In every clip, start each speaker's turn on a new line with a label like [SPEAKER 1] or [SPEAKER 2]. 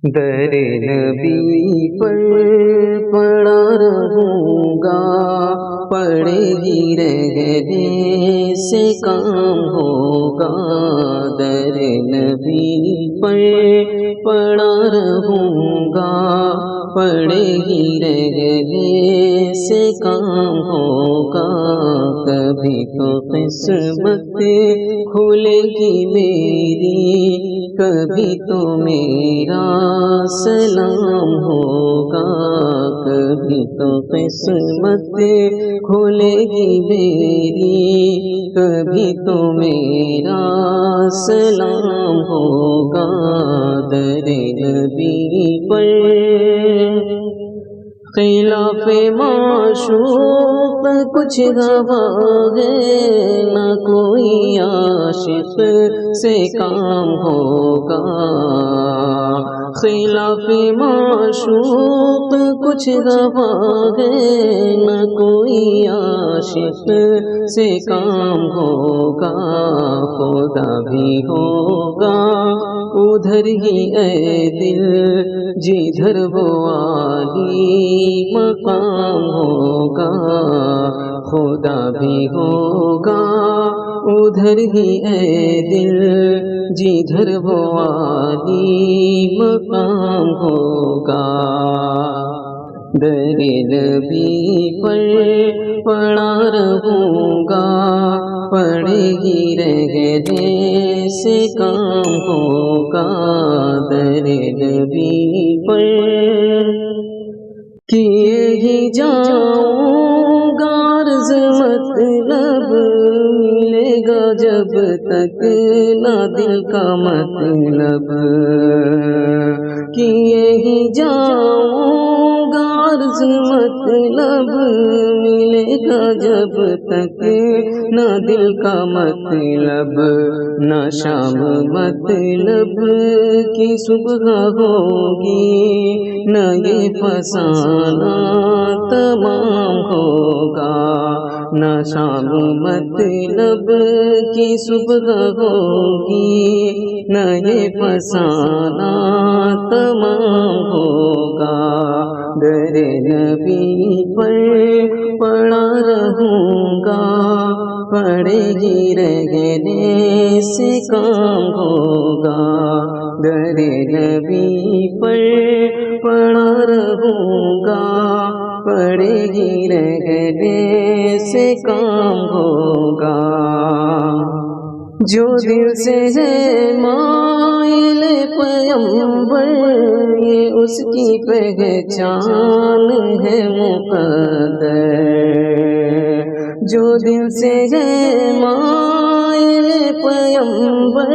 [SPEAKER 1] در نبی پر پڑا رہوں گا، پڑے گی رہنے سے کام ہوگا۔ در نبی پر پڑا رہوں گا، پڑے گی رہنے سے کام ہوگا۔ کبھی تو قسمت کھلے گی میری، کبھی تو میرا سلام ہوگا۔ کبھی تو قسمت کھلے گی میری، کبھی تو میرا سلام ہوگا۔ در نبی پر خلاف معشوق کچھ گوا ہے، نہ کوئی عاشق سے کام ہوگا۔ خلاف معشوق کچھ گوا ہے، نہ کوئی عاشق سے کام ہوگا۔ خدا بھی ہوگا ادھر ہی اے دل، جدھر وہ عالی مقام ہوگا۔ خدا بھی ہوگا ادھر ہی اے دل، جدھر وہ عالی مقام ہوگا۔ در نبی پر پڑا رہوں گا، پڑے گی رہنے سے کام ہوگا۔ در نبی پر کیے ہی جاؤں گا عرض مطلب، ملے گا جب تک نہ دل کا مطلب۔ کیے ہی جاؤں گا عرض مطلب، ملے گا جب تک نہ دل کا مطلب۔ نہ شام مطلب کی صبح ہوگی، نہ یہ فسانہ تمام ہوگا۔ نہ شام مطلب کی صبح ہوگی، نہ یہ فسانہ تمام ہوگا۔ در نبی پر پڑا رہوں گا، پڑے گی رہنے سے کام ہوگا۔ در نبی پر پڑا رہوں گا، پڑے گی رہنے سے کام ہوگا۔ جو دل سے ہے مائل پیغمبر، یہ اس کی پہچان ہے مقدر۔ جو دل سے ہے مائل پیغمبر،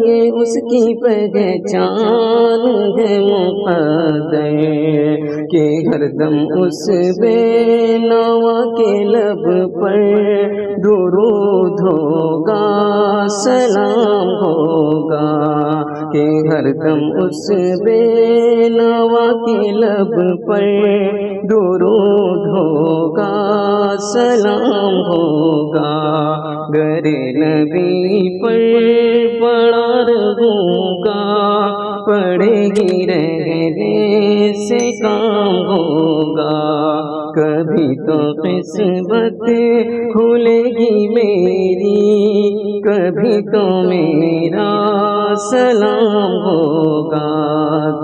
[SPEAKER 1] یہ اس کی پہچان ہے مقدر۔ کہ ہر دم اس بے نوا کے لب پر درود ہوگا، سلام ہوگا۔ کہ ہر دم اس بے نوا کے لب پر درود ہوگا، سلام ہوگا۔ در نبی پر پڑا رہوں گا، پڑے گی رہنے سے کام ہوگا۔ کبھی تو قسمت کھلے گی میری، کبھی تو میرا سلام ہوگا۔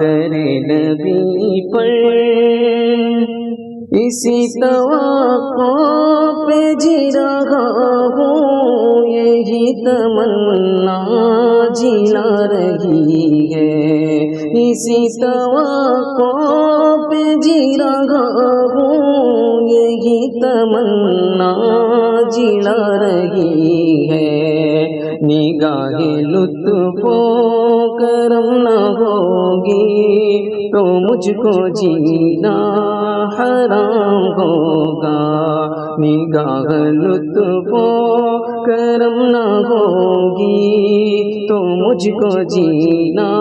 [SPEAKER 1] در نبی پر اسی توقع پہ جی رہا ہوں، یہی تمنا جلا رہی ہے۔ اسی توقع پہ جی رہا ہوں، یہی تمنا جلا رہی ہے۔ نگاہ لطف و کرم نہ ہوگی تو مجھ کو جینا حرام ہوگا۔ نگاہ لطف و کرم نہ ہوگی تو مجھ کو جینا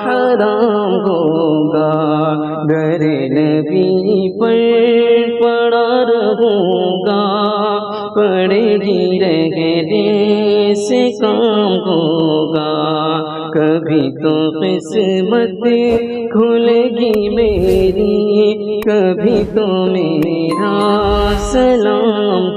[SPEAKER 1] حرام ہوگا۔ در نبی پر پڑا رہوں گا، پڑے گی رہنے سے کام ہوگا۔ کبھی تو قسمت کھلے گی میری، کبھی تو میرا سلام